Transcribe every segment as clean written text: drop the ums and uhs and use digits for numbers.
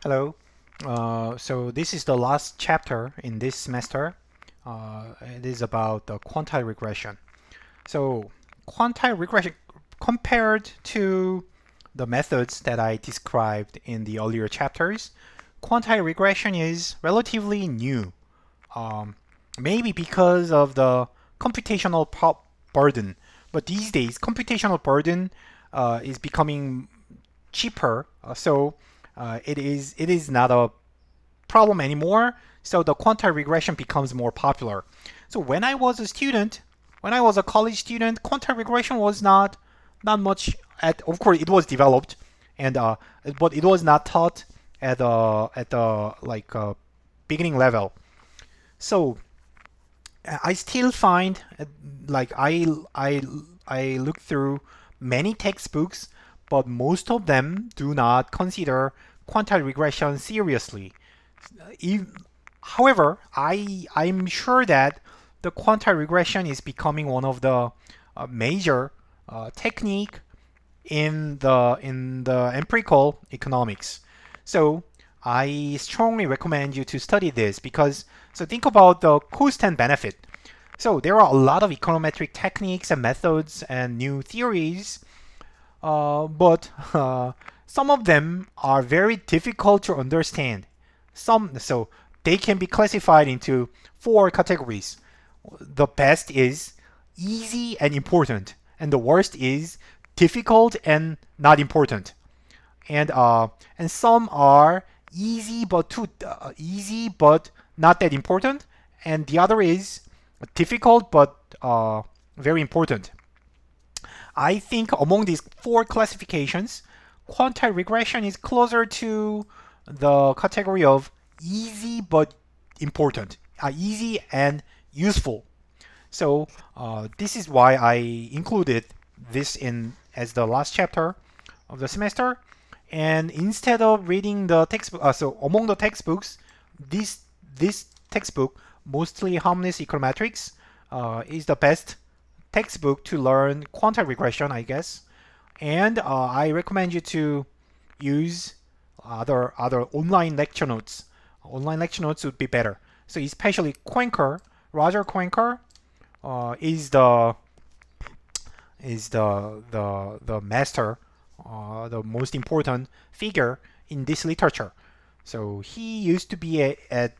Hello. So this is the last chapter in this semester. It is about the quantile regression. So quantile regression compared to the methods that I described in the earlier chapters, quantile regression is relatively new. Um, Maybe because of the computational burden, but these days computational burden is becoming cheaper, so it is not a problem anymore. So the quantile regression becomes more popular. So when I was a student, when I was a college student, quantile regression was not much. Of course, it was developed, and but it was not taught at the beginning level. So I still find like I look through many textbooks, but most of them do not consider quantile regression seriously. However, I'm sure that the quantile regression is becoming one of the major technique in the empirical economics. So I strongly recommend you to study this because so think about the cost and benefit. So there are a lot of econometric techniques and methods and new theories, but some of them are very difficult to understand. So they can be classified into four categories. The best is easy and important, and the worst is difficult and not important. And some are easy but not that important, and the other is difficult but very important. I think among these four classifications, quantile regression is closer to the category of easy but important, easy and useful. So this is why I included this in as the last chapter of the semester. And instead of reading the textbook, so among the textbooks, this textbook, mostly harmless econometrics, is the best textbook to learn quantile regression, I guess. And I recommend you to use other online lecture notes. Online lecture notes would be better. So especially Quenker, Roger Quenker, is the master, the most important figure in this literature. So he used to be at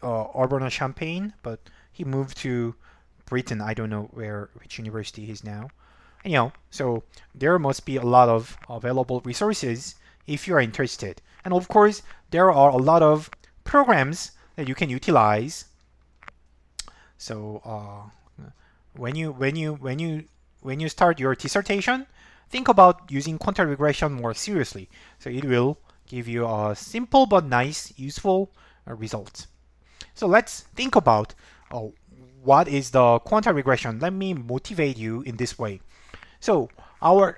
Urbana-Champaign, but he moved to Britain. I don't know which university he's now. Anyhow, so there must be a lot of available resources if you are interested. And of course, there are a lot of programs that you can utilize. So when you start your dissertation, think about using quantile regression more seriously. So it will give you a simple but nice, useful result. So let's think about what is the quantile regression. Let me motivate you in this way. So our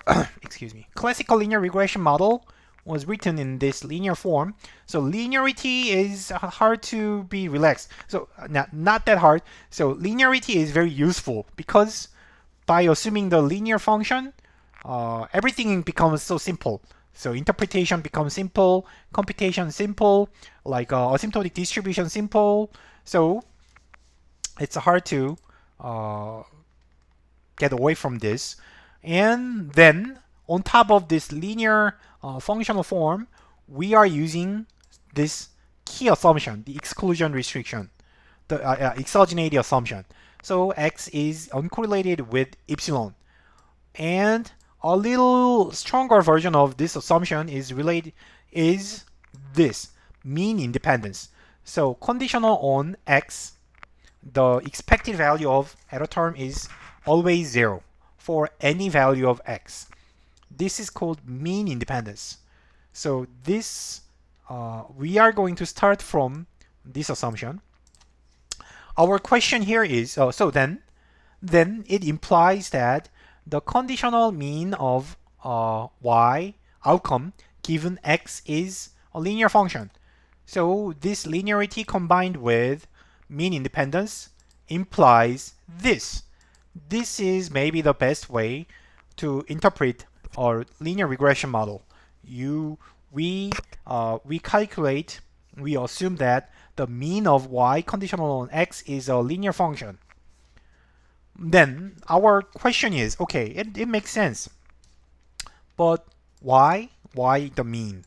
classical linear regression model was written in this linear form. So linearity is hard to be relaxed. So not that hard. So linearity is very useful because by assuming the linear function, everything becomes so simple. So interpretation becomes simple, computation simple, like asymptotic distribution simple. So it's hard to get away from this. And then on top of this linear functional form, we are using this key assumption, the exclusion restriction, the exogeneity assumption. So x is uncorrelated with epsilon. And a little stronger version of this assumption is this mean independence. So conditional on x, the expected value of error term is always 0 for any value of x. This is called mean independence. So this we are going to start from this assumption. Our question here is so then it implies that the conditional mean of y outcome given x is a linear function. So this linearity combined with mean independence implies this. This is maybe the best way to interpret our linear regression model. We we assume that the mean of y conditional on x is a linear function. Then our question is, okay, it makes sense, but why? Why the mean?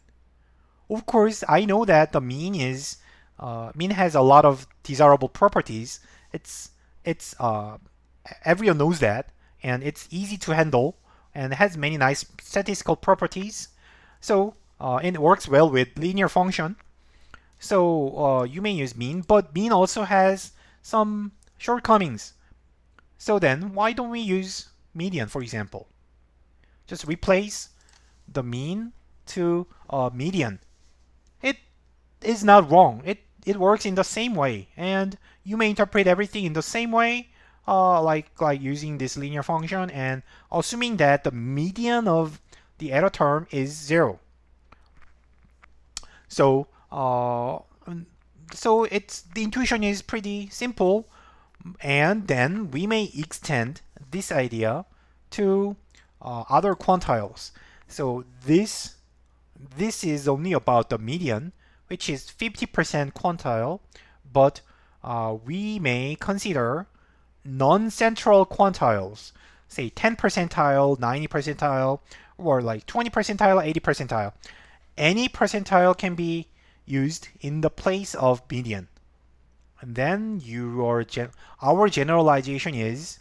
Of course, I know that the mean has a lot of desirable properties. It's everyone knows that, and it's easy to handle, and has many nice statistical properties. So and it works well with linear function. So you may use mean, but mean also has some shortcomings. So then, why don't we use median, for example? Just replace the mean to median. It is not wrong. It works in the same way, and you may interpret everything in the same way, like using this linear function and assuming that the median of the error term is 0. So it's the intuition is pretty simple, and then we may extend this idea to other quantiles. So this is only about the median, which is 50% quantile, but we may consider non-central quantiles, say 10 percentile, 90 percentile, or like 20 percentile, 80 percentile. Any percentile can be used in the place of median. And then our generalization is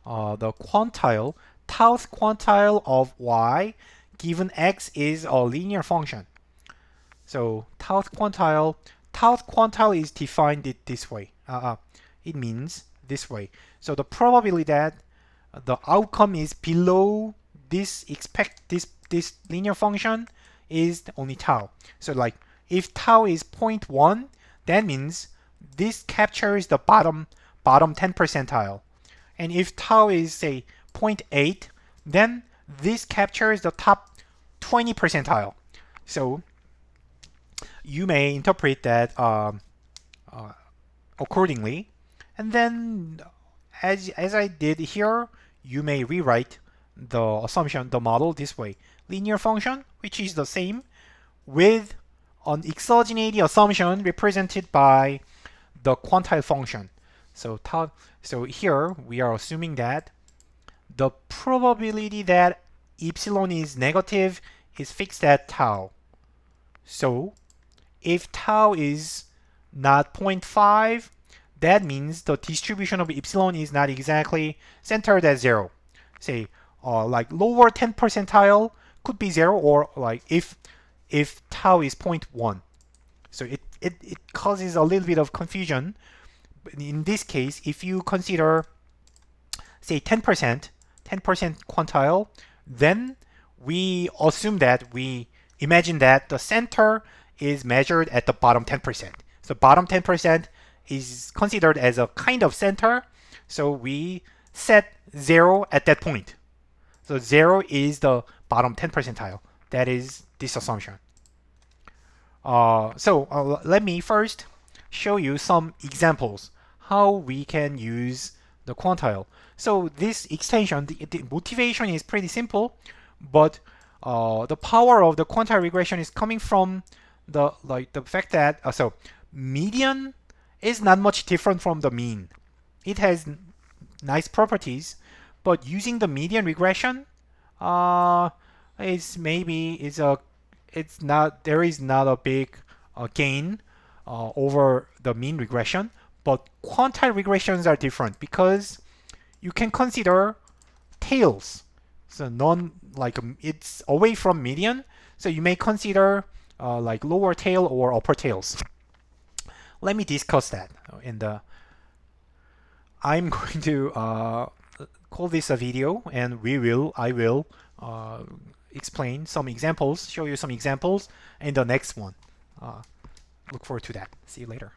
the quantile, thousand quantile of y given x is a linear function. So thousand quantile is defined this way. It means this way. So the probability that the outcome is below this linear function is only tau. So like if tau is 0.1, that means this captures the bottom 10 percentile. And if tau is say 0.8, then this captures the top 20 percentile. So you may interpret that accordingly. And then as I did here, you may rewrite the assumption, the model this way. Linear function, which is the same, with an exogeneity assumption represented by the quantile function. So here we are assuming that the probability that epsilon is negative is fixed at tau. So if tau is not 0.5, that means the distribution of epsilon is not exactly centered at 0. Say like lower 10 percentile could be 0, or like if tau is 0.1. So it causes a little bit of confusion. In this case, if you consider say 10% quantile, then we assume that we imagine that the center is measured at the bottom 10%. So bottom 10% is considered as a kind of center. So we set 0 at that point. So 0 is the bottom 10 percentile. That is this assumption. Let me first show you some examples how we can use the quantile. So this extension, the motivation is pretty simple, but the power of the quantile regression is coming from the fact that median is not much different from the mean. It has nice properties, but using the median regression, there is not a big gain over the mean regression. But quantile regressions are different because you can consider tails. So it's away from median. So you may consider like lower tail or upper tails. Let me discuss that I'm going to call this a video, and I will explain some examples, show you some examples in the next one. Look forward to that. See you later.